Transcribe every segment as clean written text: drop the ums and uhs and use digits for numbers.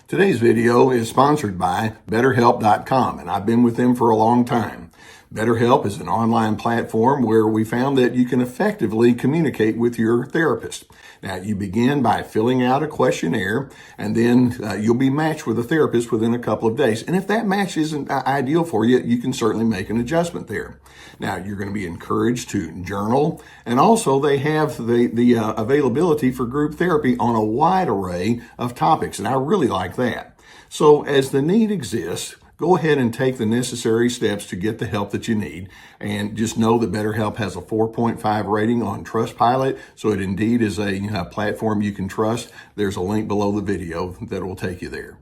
Today's video is sponsored by BetterHelp.com, and I've been with them for a long time. BetterHelp is an online platform where we found that you can effectively communicate with your therapist. Now, you begin by filling out a questionnaire, and then you'll be matched with a therapist within a couple of days. And if that match isn't ideal for you, you can certainly make an adjustment there. Now, you're going to be encouraged to journal, and also they have the availability for group therapy on a wide array of topics, and I really like that. So as the need exists, go ahead and take the necessary steps to get the help that you need. And just know that BetterHelp has a 4.5 rating on Trustpilot, so it indeed is a platform you can trust. There's a link below the video that will take you there.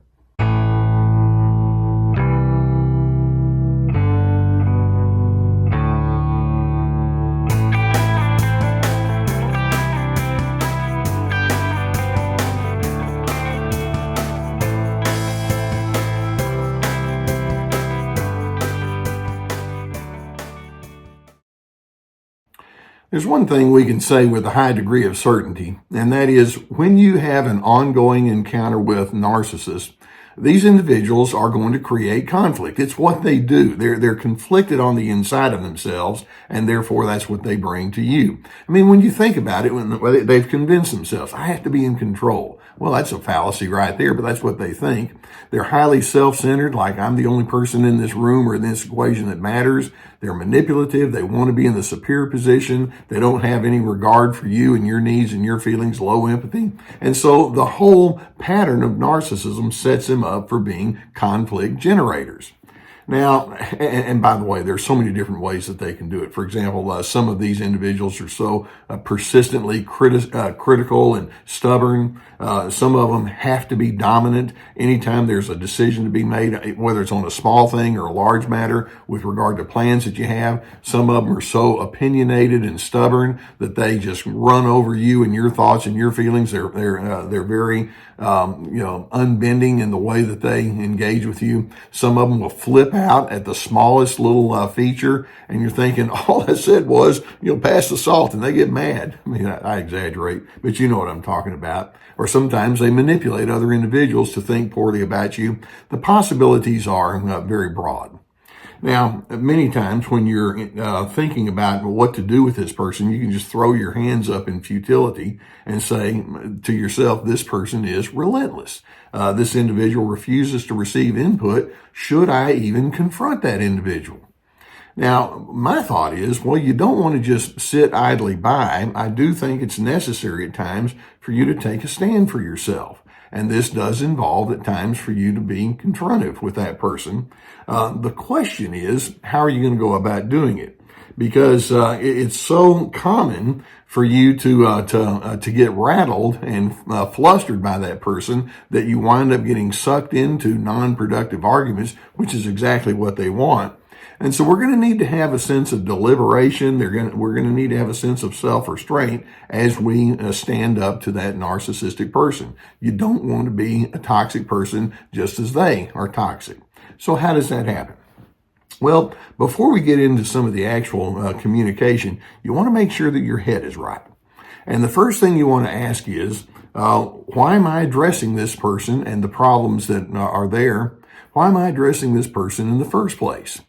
There's one thing we can say with a high degree of certainty, and that is when you have an ongoing encounter with narcissists, these individuals are going to create conflict. It's what they do. They're conflicted on the inside of themselves, and therefore that's what they bring to you. I mean, when you think about it, when they've convinced themselves, I have to be in control. Well, that's a fallacy right there, but that's what they think. They're highly self-centered, like I'm the only person in this room or in this equation that matters. They're manipulative. They want to be in the superior position. They don't have any regard for you and your needs and your feelings, low empathy. And so the whole pattern of narcissism sets them up for being conflict generators. Now, and by the way, there's so many different ways that they can do it. For example, some of these individuals are so persistently critical and stubborn. Some of them have to be dominant anytime there's a decision to be made, whether it's on a small thing or a large matter with regard to plans that you have. Some of them are so opinionated and stubborn that they just run over you and your thoughts and your feelings. They're very unbending in the way that they engage with you. Some of them will flip out at the smallest little feature, and you're thinking, all I said was, pass the salt, and they get mad. I mean, I exaggerate, but you know what I'm talking about. Or sometimes they manipulate other individuals to think poorly about you. The possibilities are very broad. Now, many times when you're thinking about what to do with this person, you can just throw your hands up in futility and say to yourself, this person is relentless. This individual refuses to receive input. Should I even confront that individual? Now, my thought is, well, you don't want to just sit idly by. I do think it's necessary at times for you to take a stand for yourself. And this does involve at times for you to be confrontive with that person. The question is, how are you going to go about doing it? Because it's so common for you to get rattled and flustered by that person that you wind up getting sucked into non-productive arguments, which is exactly what they want. And so we're going to need to have a sense of deliberation. We're going to need to have a sense of self-restraint as we stand up to that narcissistic person. You don't want to be a toxic person just as they are toxic. So how does that happen? Well, before we get into some of the actual communication, you want to make sure that your head is right. And the first thing you want to ask is, why am I addressing this person and the problems that are there? Why am I addressing this person in the first place?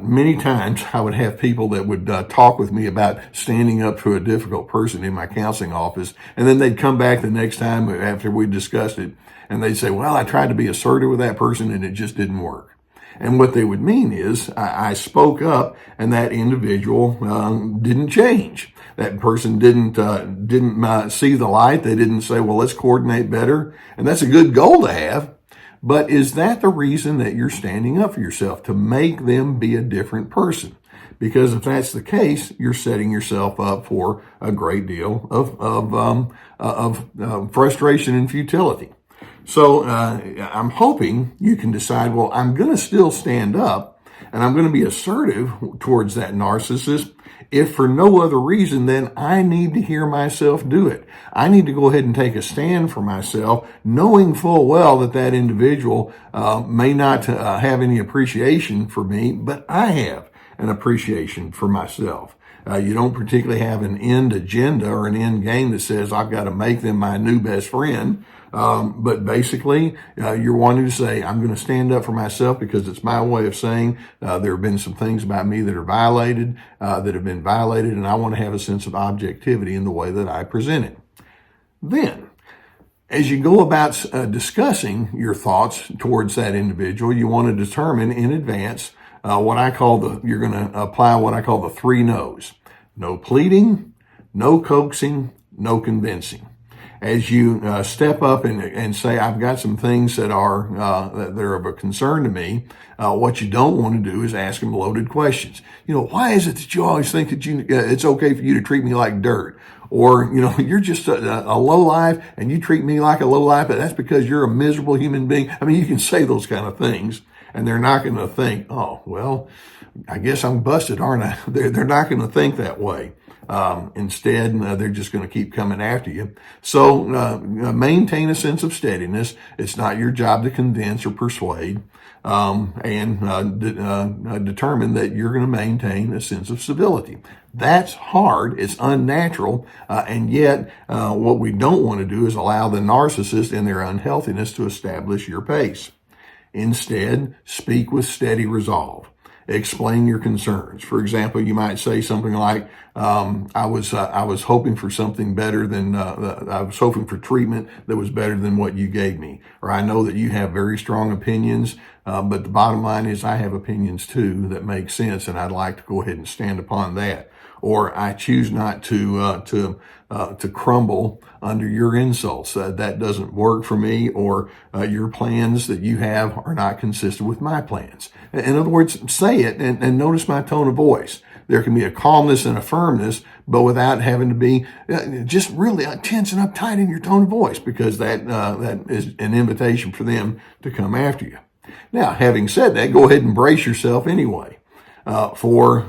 Many times I would have people that would talk with me about standing up to a difficult person in my counseling office, and then they'd come back the next time after we discussed it, and they'd say, well, I tried to be assertive with that person, and it just didn't work. And what they would mean is I spoke up, and that individual didn't change. That person didn't see the light. They didn't say, well, let's coordinate better, and that's a good goal to have. But is that the reason that you're standing up for yourself, to make them be a different person? Because if that's the case, you're setting yourself up for a great deal of frustration and futility. So I'm hoping you can decide, well, I'm going to still stand up and I'm going to be assertive towards that narcissist. If for no other reason, then I need to hear myself do it. I need to go ahead and take a stand for myself, knowing full well that that individual may not have any appreciation for me, but I have an appreciation for myself. You don't particularly have an end agenda or an end game that says I've got to make them my new best friend. But basically, you're wanting to say, I'm going to stand up for myself because it's my way of saying there have been some things about me that are violated, that have been violated, and I want to have a sense of objectivity in the way that I present it. Then, as you go about discussing your thoughts towards that individual, you want to determine in advance you're going to apply what I call the 3 no's. No pleading, no coaxing, no convincing. As you step up and say, I've got some things that are of a concern to me, what you don't want to do is ask them loaded questions. Why is it that you always think that it's okay for you to treat me like dirt? Or, you're just a lowlife and you treat me like a lowlife, but that's because you're a miserable human being. I mean, you can say those kind of things and they're not going to think, oh, well, I guess I'm busted, aren't I? They're not going to think that way. Instead, they're just going to keep coming after you. So maintain a sense of steadiness. It's not your job to convince or persuade, and determine that you're going to maintain a sense of civility. That's hard. It's unnatural. And yet, what we don't want to do is allow the narcissist in their unhealthiness to establish your pace. Instead, speak with steady resolve. Explain your concerns. For example, you might say something like, I was hoping for something better than, I was hoping for treatment that was better than what you gave me. Or I know that you have very strong opinions, but the bottom line is I have opinions too that make sense, and I'd like to go ahead and stand upon that. Or I choose not to crumble under your insults. That doesn't work for me, or your plans that you have are not consistent with my plans. In other words, say it and notice my tone of voice. There can be a calmness and a firmness, but without having to be just really tense and uptight in your tone of voice, because that is an invitation for them to come after you. Now, having said that, go ahead and brace yourself anyway for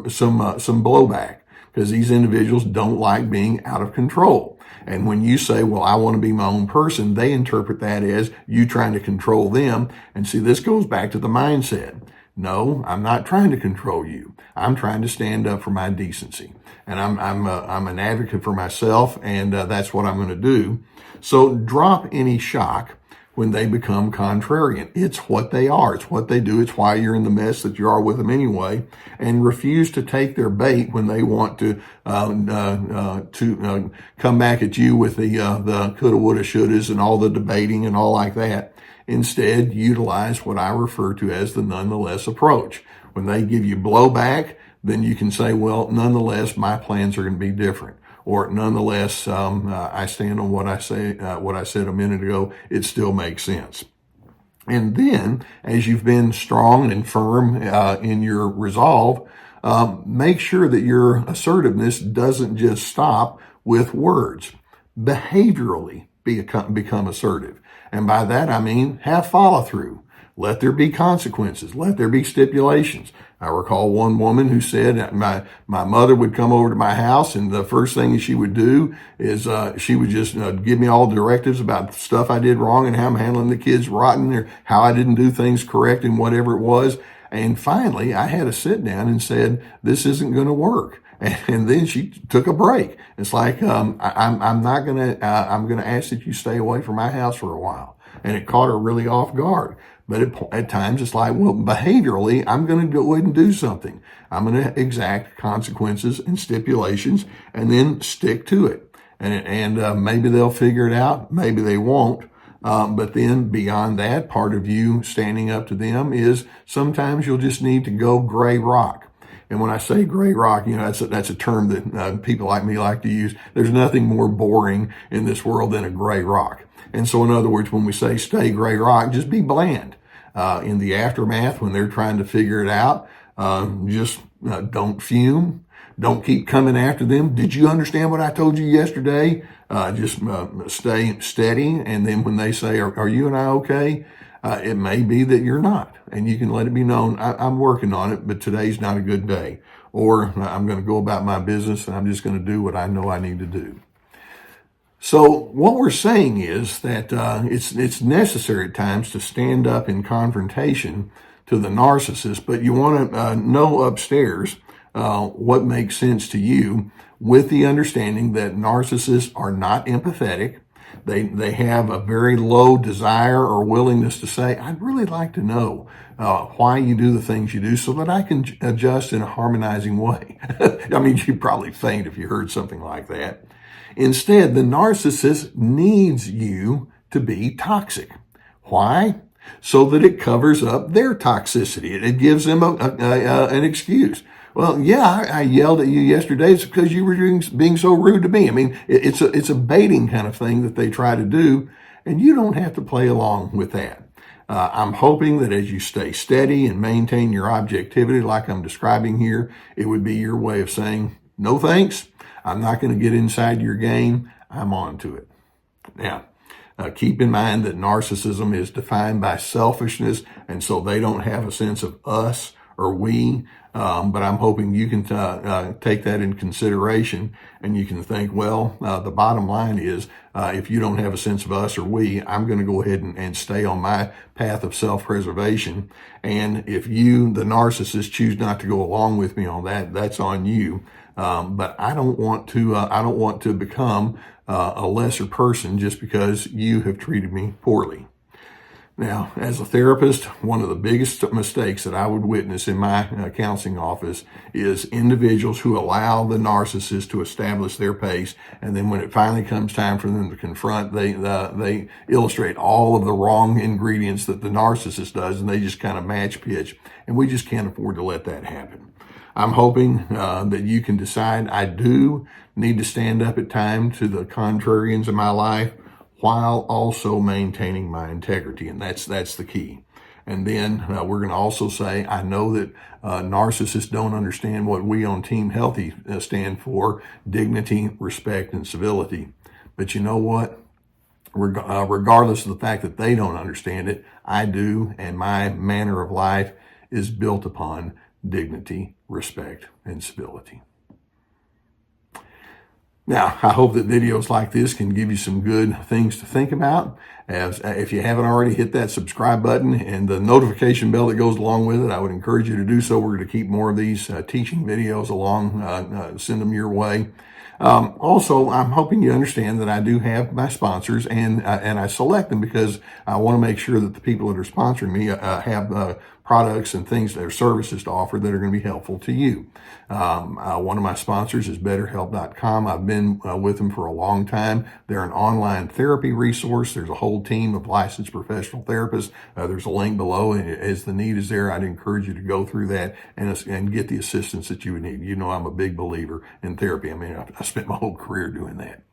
some blowback, because these individuals don't like being out of control. And when you say, well, I want to be my own person, they interpret that as you trying to control them. And see, this goes back to the mindset. No, I'm not trying to control you. I'm trying to stand up for my decency. And I'm an advocate for myself, and that's what I'm going to do. So drop any shock when they become contrarian. It's what they are. It's what they do. It's why you're in the mess that you are with them anyway. And refuse to take their bait when they want to come back at you with the coulda, woulda, shouldas and all the debating and all like that. Instead, utilize what I refer to as the nonetheless approach. When they give you blowback, then you can say, well, nonetheless, my plans are going to be different. Or nonetheless, I stand on what I said a minute ago. It still makes sense. And then, as you've been strong and firm in your resolve, make sure that your assertiveness doesn't just stop with words. Behaviorally, become assertive. And by that, I mean have follow through. Let there be consequences. Let there be stipulations. I recall one woman who said my mother would come over to my house, and the first thing she would do is she would just give me all directives about stuff I did wrong and how I'm handling the kids rotten, or how I didn't do things correct and whatever it was. And finally, I had to sit down and said, this isn't going to work. And then she took a break. It's like, I'm going to ask that you stay away from my house for a while. And it caught her really off guard. But at times it's like, well, behaviorally, I'm going to go ahead and do something. I'm going to exact consequences and stipulations and then stick to it. And maybe they'll figure it out. Maybe they won't. But then beyond that, part of you standing up to them is sometimes you'll just need to go gray rock. And when I say gray rock, that's a term that people like me like to use. There's nothing more boring in this world than a gray rock. And so in other words, when we say stay gray rock, just be bland. In the aftermath, when they're trying to figure it out, just don't fume. Don't keep coming after them. Did you understand what I told you yesterday? Just stay steady. And then when they say, are you and I okay? It may be that you're not. And you can let it be known, I'm working on it, but today's not a good day. Or I'm going to go about my business and I'm just going to do what I know I need to do. So what we're saying is that it's necessary at times to stand up in confrontation to the narcissist, but you want to know upstairs what makes sense to you, with the understanding that narcissists are not empathetic. They have a very low desire or willingness to say, I'd really like to know why you do the things you do so that I can adjust in a harmonizing way. I mean, you'd probably faint if you heard something like that. Instead, the narcissist needs you to be toxic. Why? So that it covers up their toxicity. It gives them an excuse. Well, yeah, I yelled at you yesterday. It's because you were being so rude to me. I mean, it's a baiting kind of thing that they try to do, and you don't have to play along with that. I'm hoping that as you stay steady and maintain your objectivity like I'm describing here, it would be your way of saying, no thanks, I'm not going to get inside your game, I'm on to it. Now, keep in mind that narcissism is defined by selfishness, and so they don't have a sense of us or we, but I'm hoping you can take that in consideration, and you can think, well, the bottom line is, if you don't have a sense of us or we, I'm going to go ahead and stay on my path of self-preservation, and if you, the narcissist, choose not to go along with me on that, that's on you. But I don't want to become a lesser person just because you have treated me poorly. Now, as a therapist, one of the biggest mistakes that I would witness in my counseling office is individuals who allow the narcissist to establish their pace, and then when it finally comes time for them to confront, they illustrate all of the wrong ingredients that the narcissist does, and they just kind of match pitch, and we just can't afford to let that happen. I'm hoping that you can decide I do need to stand up at times to the contrarians in my life while also maintaining my integrity, and that's the key. And then we're going to also say, I know that narcissists don't understand what we on Team Healthy stand for: dignity, respect, and civility. But you know what? Regardless of the fact that they don't understand it, I do, and my manner of life is built upon dignity, respect, and civility. Now, I hope that videos like this can give you some good things to think about. If you haven't already, hit that subscribe button and the notification bell that goes along with it. I would encourage you to do so. We're going to keep more of these teaching videos along, send them your way. Also, I'm hoping you understand that I do have my sponsors, and I select them because I want to make sure that the people that are sponsoring me have products and things, their services to offer that are going to be helpful to you. One of my sponsors is BetterHelp.com. I've been with them for a long time. They're an online therapy resource. There's a whole team of licensed professional therapists. There's a link below, and as the need is there, I'd encourage you to go through that and get the assistance that you would need. You know, I'm a big believer in therapy. I mean, I spent my whole career doing that.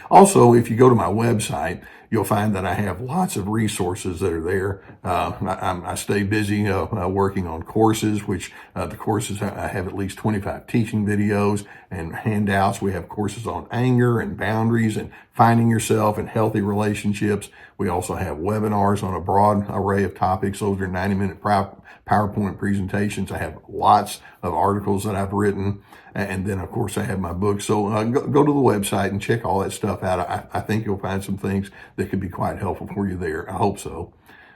Also, if you go to my website, you'll find that I have lots of resources that are there. I stay busy working on courses, which the courses, I have at least 25 teaching videos and handouts. We have courses on anger and boundaries and finding yourself and healthy relationships. We also have webinars on a broad array of topics. Those are 90-minute PowerPoint presentations. I have lots of articles that I've written. And then, of course, I have my book. So go to the website and check all that stuff out. I think you'll find some things that could be quite helpful for you there. I hope so.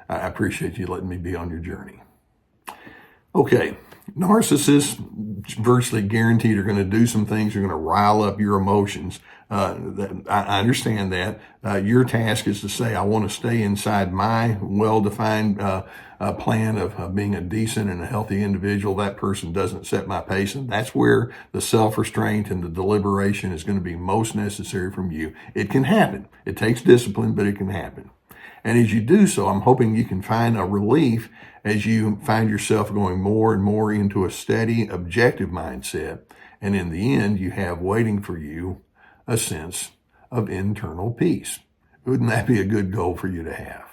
I appreciate you letting me be on your journey. Okay, narcissists virtually guaranteed are going to do some things. They're going to rile up your emotions. I understand that. Your task is to say, I want to stay inside my well-defined plan of being a decent and a healthy individual. That person doesn't set my pace, and that's where the self-restraint and the deliberation is going to be most necessary from you. It can happen. It takes discipline, but it can happen. And as you do so, I'm hoping you can find a relief as you find yourself going more and more into a steady, objective mindset. And in the end, you have waiting for you a sense of internal peace. Wouldn't that be a good goal for you to have?